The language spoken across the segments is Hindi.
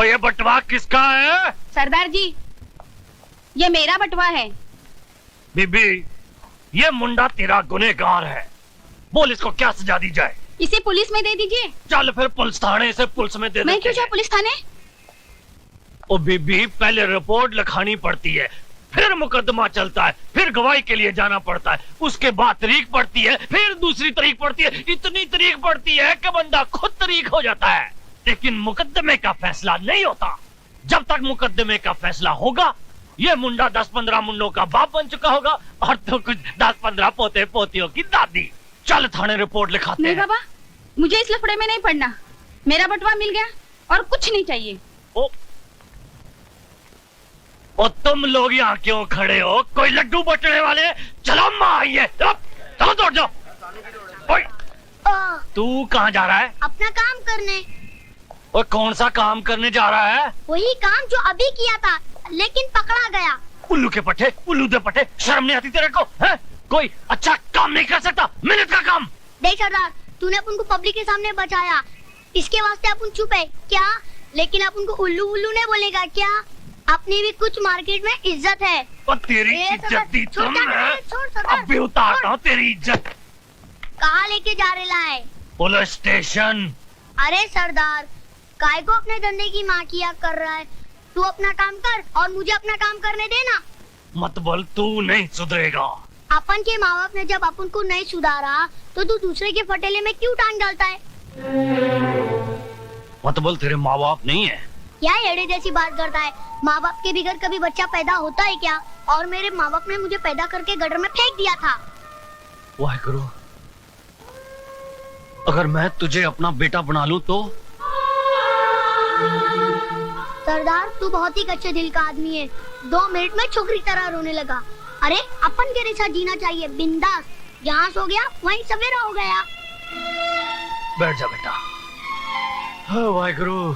और ये बटवा किसका है? सरदार जी, ये मेरा बटवा है। बीबी, ये मुंडा तेरा गुनहगार है। बोल इसको क्या सजा दी जाए? इसे पुलिस में दे दीजिए। चल फिर पुलिस थाने से पुलिस में दे। मैं क्यों जाऊं पुलिस थाने? ओ बीबी, पहले रिपोर्ट लिखानी पड़ती है, फिर मुकदमा चलता है, फिर गवाही के लिए जाना पड़ता है, उसके बाद तारीख पड़ती है, फिर दूसरी तारीख पड़ती है, इतनी तारीख पड़ती है कि बंदा खुद तारीख हो जाता है। लेकिन मुकदमे का फैसला नहीं होता। जब तक मुकदमे का फैसला होगा, ये मुंडा 10-15 मुंडों का बाप बन चुका होगा और तो कुछ 10-15 पोते पोतियों की दादी। चल थाने रिपोर्ट लिखाते हैं। नहीं बाबा, मुझे इस लफड़े में नहीं पड़ना। मेरा बटवा मिल गया और कुछ नहीं चाहिए। ओ तुम लोग यहाँ क्यों खड़े हो? कोई लड्डू बटने वाले? चलो माँ आइए, चलो दौड़ जाओ। ओए, तू कहाँ जा रहा है? अपना काम करने। और कौन सा काम करने जा रहा है? वही काम जो अभी किया था, लेकिन पकड़ा गया। उल्लू के पट्टे, उल्लू दे पट्टे, शर्म नहीं आती तेरे को? है? कोई अच्छा काम नहीं कर सकता? मिनट का काम। देख सरदार, तूने अपन को पब्लिक के सामने बचाया, इसके वास्ते अपन चुप है क्या? लेकिन अपन को उल्लू उल्लू नहीं बोलेगा क्या? अपनी भी कुछ मार्केट में इज्जत है। और तेरी इज्जत दी तुम है? अब भी उतारता हूँ तेरी इज्जत। कहाँ लेके जा रहा है? Police station. अरे सरदार, काय को अपने धंधे की माँ किया कर रहा है? तू अपना काम कर और मुझे अपना काम करने देना। मत बोल, तू नहीं सुधरेगा। अपन के माँ बाप ने जब अपन को नहीं सुधारा, तो तू दूसरे के फटेले में क्यों टांग डालता है? मत बोल, तेरे माँ बाप नहीं है? क्या एड़े जैसी बात करता है? माँ बाप के बिगड़ कभी बच्चा पैदा होता है क्या? और मेरे माँ बाप ने मुझे पैदा करके गटर में फेंक दिया था। वाहेगुरु, अगर मैं तुझे अपना बेटा बना लूं तो? सरदार, तू बहुत ही कच्चे दिल का आदमी है। 2 मिनट में छोकरी तरह रोने लगा। अरे अपन के साथ जीना चाहिए, बिंदास। जहाँ सो गया वहीं सवेरा हो गया। बैठ जा बेटा। वाहेगुरु।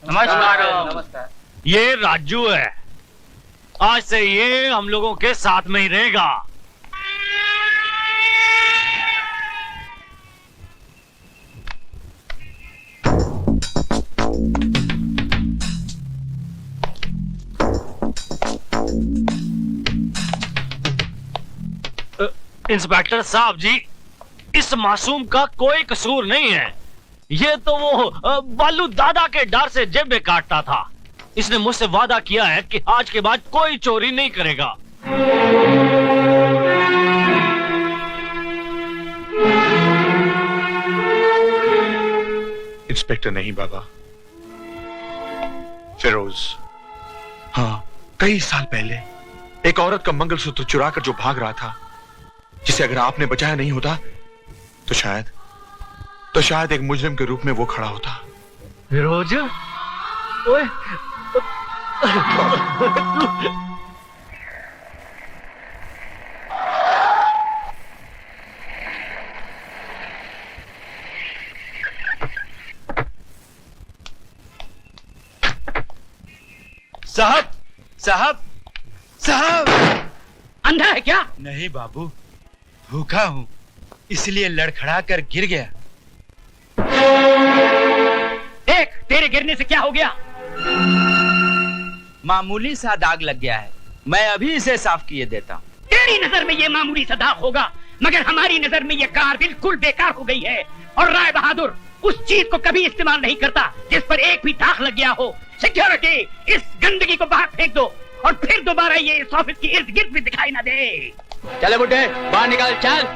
नमस्कार। ये राजू है। आज से ये हम लोगों के साथ में ही रहेगा। इंस्पेक्टर साहब जी, इस मासूम का कोई कसूर नहीं है। ये तो वो बालू दादा के डर से जेबें काटता था। इसने मुझसे वादा किया है कि आज के बाद कोई चोरी नहीं करेगा। इंस्पेक्टर नहीं बाबा, फिरोज। हाँ, कई साल पहले एक औरत का मंगलसूत्र चुरा कर जो भाग रहा था, जिसे अगर आपने बचाया नहीं होता तो शायद एक मुजरिम के रूप में वो खड़ा होता। फिरोज, ओए, साहब, साहब, साहब। अंधा है क्या? नहीं बाबू, भूखा हूँ, इसलिए लड़खड़ा कर गिर गया। देख, तेरे गिरने से क्या हो गया? मामूली सा दाग लग गया है, मैं अभी इसे साफ किए देता हूँ। तेरी नजर में ये मामूली सा दाग होगा, मगर हमारी नजर में ये कार बिल्कुल बेकार हो गई है। और राय बहादुर उस चीज को कभी इस्तेमाल नहीं करता जिस पर एक भी दाग लग गया हो। सिक्योरिटी, इस गंदगी को बाहर फेंक दो और फिर दोबारा ये इस ऑफिस की इर्द गिर्द भी दिखाई ना दे। चले बुड्ढे, बाहर निकाल, चल।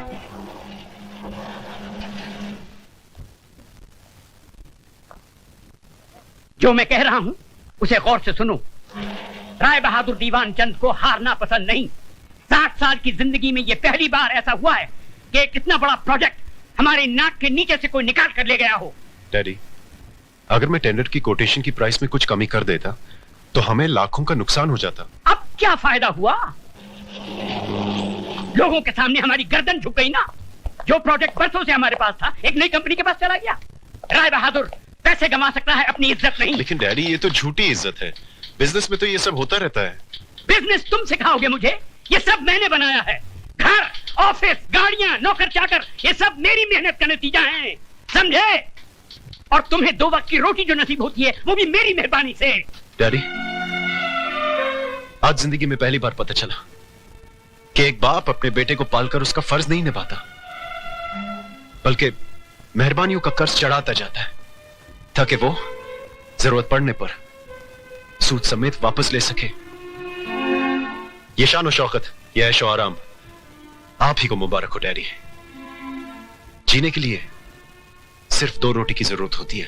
जो मैं कह रहा हूँ उसे गौर से सुनो। राय बहादुर दीवान चंद को हारना पसंद नहीं। 60 साल की जिंदगी में ये पहली बार ऐसा हुआ है कि एक इतना बड़ा प्रोजेक्ट हमारे नाक के नीचे से कोई निकाल कर ले गया हो। डैडी, अगर मैं टेंडर की कोटेशन की प्राइस में कुछ कमी कर देता तो हमें लाखों का नुकसान हो जाता। अब क्या फायदा हुआ? लोगों के सामने हमारी गर्दन झुक गई ना। जो प्रोजेक्ट परसों से हमारे पास था एक नई कंपनी के पास चला गया। राय बहादुर पैसे कमा सकता है, अपनी इज्जत नहीं। लेकिन डैडी ये तो झूठी इज्जत है, बिजनेस में तो ये सब होता रहता है। बिजनेस तुम सिखाओगे मुझे? ये सब मैंने बनाया है। घर, ऑफिस, गाड़ियां, नौकर चाकर, ये सब मेरी मेहनत का नतीजा है, समझे? और तुम्हें 2 वक्त की रोटी जो नसीब होती है वो भी मेरी मेहरबानी से। डैडी, आज जिंदगी में पहली बार पता चला कि एक बाप अपने बेटे को पालकर उसका फर्ज नहीं निभाता, बल्कि मेहरबानियों का कर्ज चढ़ाता जाता है ताकि वो जरूरत पड़ने पर सूद समेत वापस ले सके। ये शान और शौकत, ये ऐशो आराम आप ही को मुबारक हो डैडी। जीने के लिए सिर्फ 2 रोटी की जरूरत होती है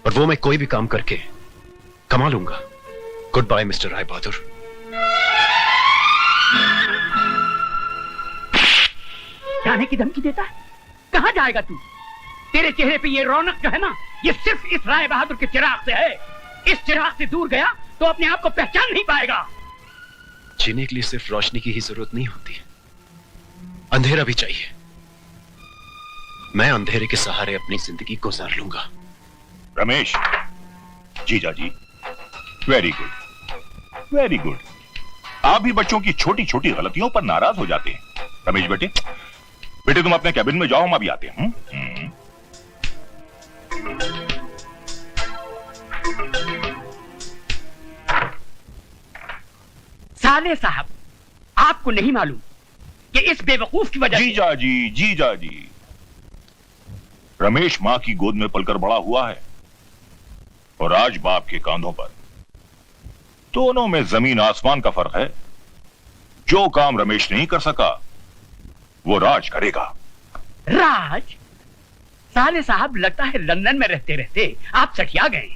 और वो मैं कोई भी काम करके कमा लूंगा। Good bye mister Rai Bahadur. जाने की धमकी देता है? कहां जाएगा तू? तेरे चेहरे पे ये रौनक जो है ना, ये सिर्फ इस राय बहादुर के चिराग से है। इस चिराग से दूर गया तो अपने आप को पहचान नहीं पाएगा। जीने के लिए सिर्फ रोशनी की ही जरूरत नहीं होती, अंधेरा भी चाहिए। मैं अंधेरे के सहारे अपनी जिंदगी गुजार लूंगा। रमेश, जीजा जी, वेरी गुड, वेरी गुड। आप भी बच्चों की छोटी छोटी गलतियों पर नाराज हो जाते हैं। रमेश बेटे, बेटे तुम अपने कैबिन में जाओ, हम अभी आते हैं। साले साहब, आपको नहीं मालूम कि इस बेवकूफ की वजह से। जीजा जी, जीजा जी, रमेश मां की गोद में पलकर बड़ा हुआ है और आज बाप के कांधों पर। दोनों में जमीन आसमान का फर्क है। जो काम रमेश नहीं कर सका वो राज करेगा। राज? साले साहब, लगता है लंदन में रहते रहते आप सठिया गए।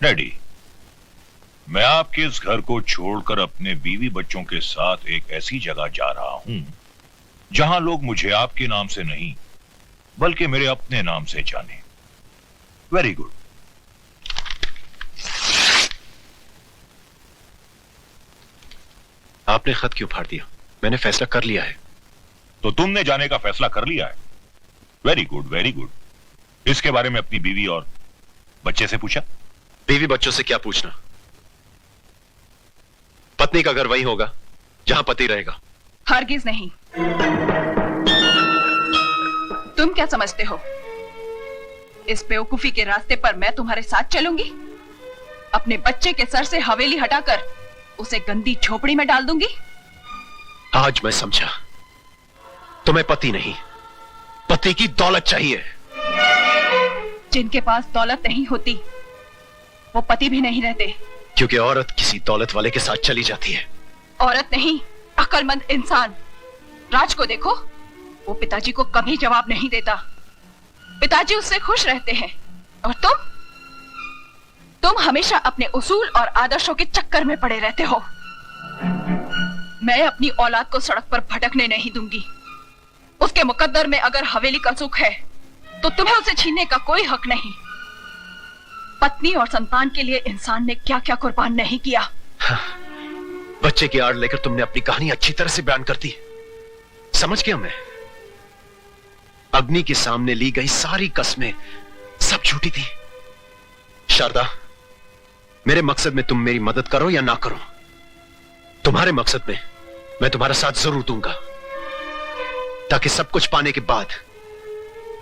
डैडी, मैं आपके इस घर को छोड़कर अपने बीवी बच्चों के साथ एक ऐसी जगह जा रहा हूं जहां लोग मुझे आपके नाम से नहीं बल्कि मेरे अपने नाम से जाने। Very good. आपने खत क्यों फाड़ दिया? मैंने फैसला कर लिया है। तो तुमने जाने का फैसला कर लिया है? Very good, very good. इसके बारे में अपनी बीवी और बच्चे से पूछा? बीवी बच्चों से क्या पूछना, पत्नी का घर वही होगा जहां पति रहेगा। हरगिज नहीं। तुम क्या समझते हो, इस बेवकूफी के रास्ते पर मैं तुम्हारे साथ चलूंगी? अपने बच्चे के सर से हवेली हटाकर उसे गंदी झोपड़ी में डाल दूंगी? आज मैं समझा, तुम्हें पति नहीं, पति की दौलत चाहिए। जिनके पास दौलत नहीं होती वो पति भी नहीं रहते। क्योंकि औरत किसी दौलत वाले के साथ चली जाती है। औरत नहीं, अक्लमंद इंसान। राज को देखो, वो पिताजी को कभी जवाब नहीं देता। पिताजी उससे खुश रहते हैं और तुम हमेशा अपने उसूल और आदर्शों के चक्कर में पड़े रहते हो। मैं अपनी औलाद को सड़क पर भटकने नहीं दूंगी। उसके मुकद्दर में अगर हवेली का सुख है तो तुम्हें उसे छीनने का कोई हक नहीं। पत्नी और संतान के लिए इंसान ने क्या क्या कुर्बान नहीं किया। हाँ, बच्चे की आड़ लेकर तुमने अपनी कहानी अच्छी तरह से बयान कर दी। समझ गया मैं। अग्नि के सामने ली गई सारी कस्में सब झूठी थी। शारदा, मेरे मकसद में तुम मेरी मदद करो या ना करो, तुम्हारे मकसद में मैं तुम्हारा साथ जरूर दूंगा, ताकि सब कुछ पाने के बाद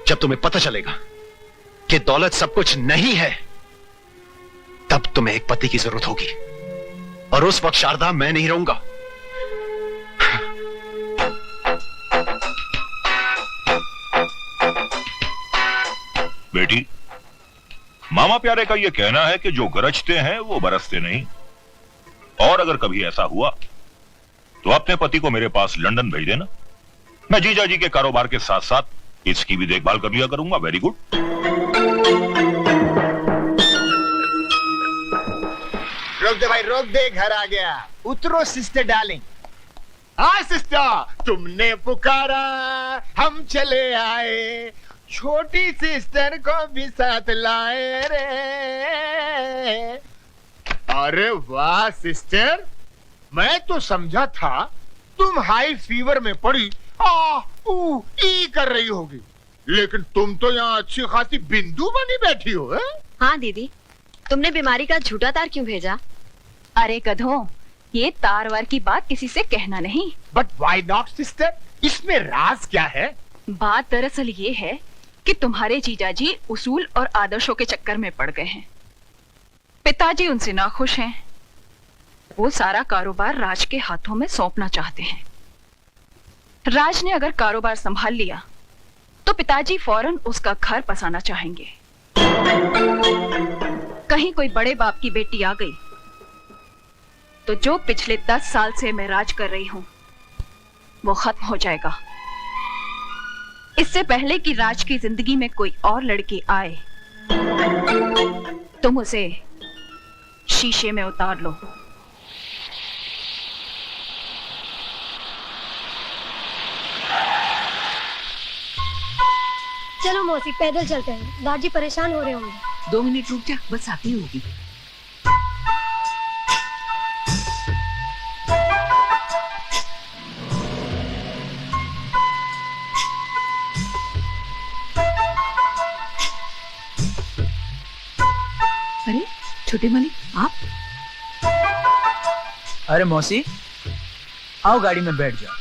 जब तुम्हें पता चलेगा कि दौलत सब कुछ नहीं है, तब तुम्हें एक पति की जरूरत होगी। और उस वक्त शारदा, मैं नहीं रहूंगा। बेटी, मामा प्यारे का यह कहना है कि जो गरजते हैं वो बरसते नहीं। और अगर कभी ऐसा हुआ तो अपने पति को मेरे पास लंदन भेज देना। मैं जीजा जी के कारोबार के साथ साथ इसकी भी देखभाल कर लिया करूंगा। Very good. रोक दे भाई, रोक दे, घर आ गया। उतरो सिस्टर डार्लिंग। हाँ सिस्टर, तुमने पुकारा हम चले आए, छोटी सिस्टर को भी साथ लाए रे। अरे वाह सिस्टर, मैं तो समझा था तुम हाई फीवर में पड़ी आ ऊ ई कर रही होगी, लेकिन तुम तो यहाँ अच्छी खासी बिंदु बनी बैठी हो। है? हाँ दीदी, तुमने बीमारी का झूठा तार क्यों भेजा? अरे गधों, ये तार वार की बात किसी से कहना नहीं। बट व्हाई नॉट सिस्टर, इसमें राज क्या है? बात दरअसल ये है कि तुम्हारे जीजाजी उसूल और आदर्शों के चक्कर में पड़ गए हैं। पिताजी उनसे नाखुश हैं। वो सारा कारोबार राज के हाथों में सौंपना चाहते हैं। राज ने अगर कारोबार संभाल लिया तो पिताजी फौरन उसका घर बसाना चाहेंगे। कहीं कोई बड़े बाप की बेटी आ गई तो जो पिछले 10 साल से मैं राज कर रही हूं वो खत्म हो जाएगा। इससे पहले कि राज की जिंदगी में कोई और लड़की आए, तुम उसे शीशे में उतार लो। चलो मौसी, पैदल चलते हैं, दादी परेशान हो रहे होंगे। 2 मिनट रुक जा, बस आती होगी। अरे छोटे मालिक, आप? अरे मौसी, आओ गाड़ी में बैठ जाओ।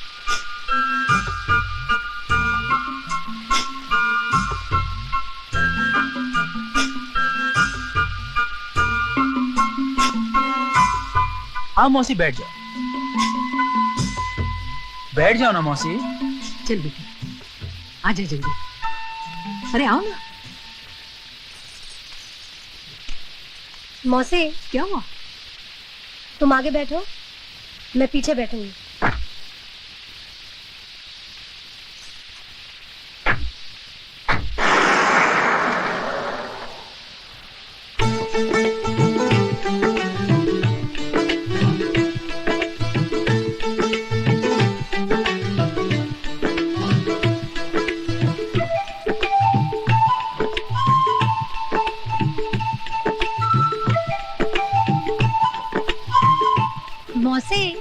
आओ मौसी, बैठ जाओ। बैठ जाओ ना मौसी। चल बेटी, आजा जल्दी। अरे आओ ना। मौसी, क्या हुआ? तुम आगे बैठो, मैं पीछे बैठूंगी। मौसी,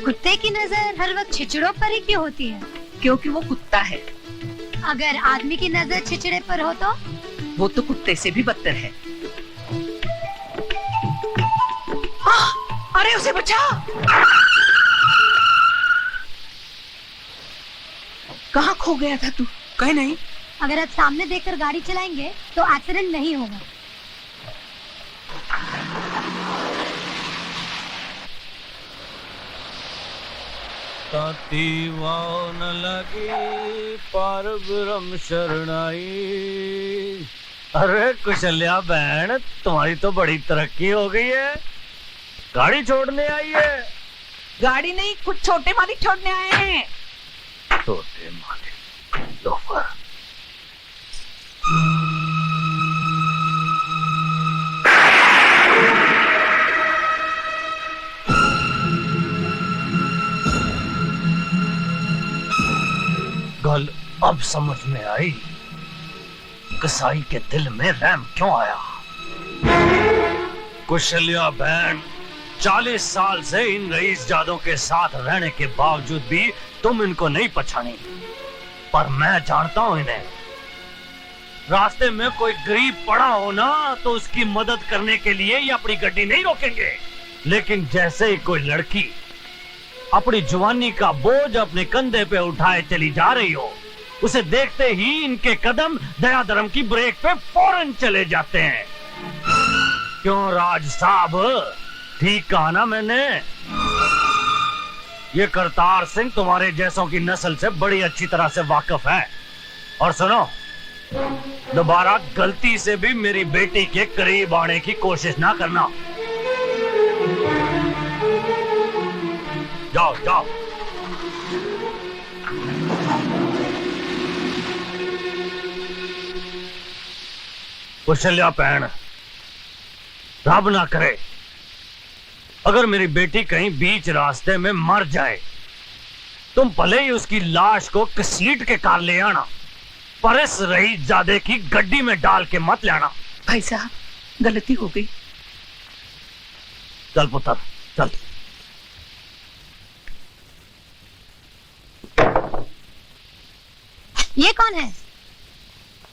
कुत्ते की नजर हर वक्त छिचड़ों पर ही क्यों होती है? क्योंकि वो कुत्ता है। अगर आदमी की नजर छिचड़े पर हो तो? वो तो कुत्ते से भी बदतर है। अरे उसे बचा। कहाँ खो गया था तू? कहीं नहीं। अगर आप सामने देखकर गाड़ी चलाएंगे तो एक्सीडेंट नहीं होगा। ताती वाव न लगी पार ब्रह्म शरणाई। अरे कुशल्या बहन, तुम्हारी तो बड़ी तरक्की हो गई है, गाड़ी छोड़ने आई है। गाड़ी नहीं, कुछ छोटे मालिक छोड़ने आए हैं। छोटे मालिक लोफर। गल अब समझ में आई, कसाई के दिल में रहम क्यों आया। कुशल्या बहन, 40 साल से इन रईस जादों के साथ रहने के बावजूद भी तुम इनको नहीं पहचानी, पर मैं जानता हूं इन्हें। रास्ते में कोई गरीब पड़ा हो ना तो उसकी मदद करने के लिए ये अपनी गड्डी नहीं रोकेंगे, लेकिन जैसे ही कोई लड़की अपनी जवानी का बोझ अपने कंधे पे उठाए चली जा रही हो, उसे देखते ही इनके कदम दया धर्म की ब्रेक पे फौरन चले जाते हैं। क्यों राज साहब, ठीक कहा ना मैंने? ये करतार सिंह तुम्हारे जैसों की नस्ल से बड़ी अच्छी तरह से वाकिफ है। और सुनो, दोबारा गलती से भी मेरी बेटी के करीब आने की कोशिश ना करना। जाओ जाओ। कुशल्या बहन, रब ना करे अगर मेरी बेटी कहीं बीच रास्ते में मर जाए तुम भले ही उसकी लाश को घसीट के कार ले आना, पर इस रईसजादे की गड्डी में डाल के मत लाना। भाई साहब गलती हो गई। चल पुत्र चल। ये कौन है?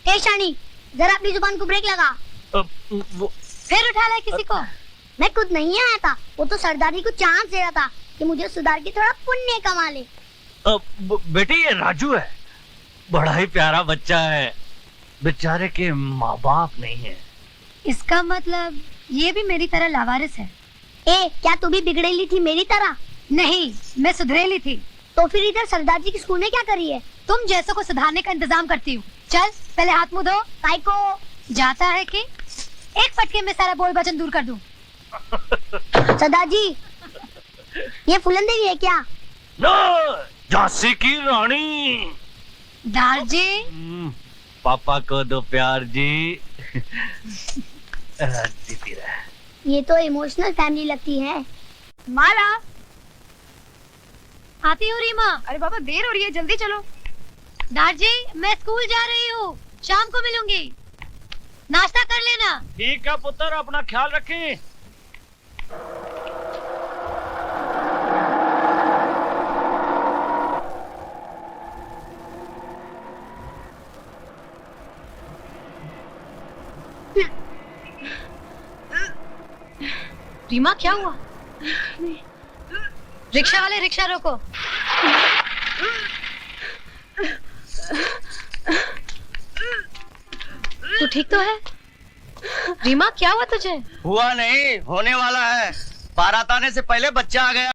ए शानी, जरा अपनी जुबान को ब्रेक लगा। फिर उठा लाए किसी को? मैं खुद नहीं आया था, वो तो सरदार जी को चांस दे रहा था कि मुझे सुधार के थोड़ा पुण्य कमा ले। बेटी ये राजू है, बड़ा ही प्यारा बच्चा है, बेचारे के माँ बाप नहीं है। इसका मतलब ये भी मेरी तरह लावारिस है। ए, क्या तू भी बिगड़ेली थी मेरी तरह? नहीं, मैं सुधरेली थी। तो फिर इधर सरदार जी की स्कूल में क्या करी है? तुम जैसों को सुधारने का इंतजाम करती हूँ। चल पहले हाथ मुंह धो। काय को जाता है कि एक फटके में सारा बोल वचन दूर कर दूं। सरदार जी, ये फूलन देवी है क्या? नो, झांसी की रानी। दार जी, पापा को दो प्यार जी। जीती रहे। ये तो इमोशनल फैमिली लगती है। माला, आती हूँ रीमा। अरे बाबा देर हो रही है, जल्दी चलो। दार जी, मैं स्कूल जा रही हूँ, शाम को मिलूंगी, नाश्ता कर लेना। ठीक है पुत्र, अपना ख्याल रखें। रीमा क्या हुआ? रिक्शा वाले रिक्शा रोको। तू ठीक तो है? रीमा क्या हुआ तुझे? हुआ नहीं, होने वाला है। बारात आने से पहले बच्चा आ गया।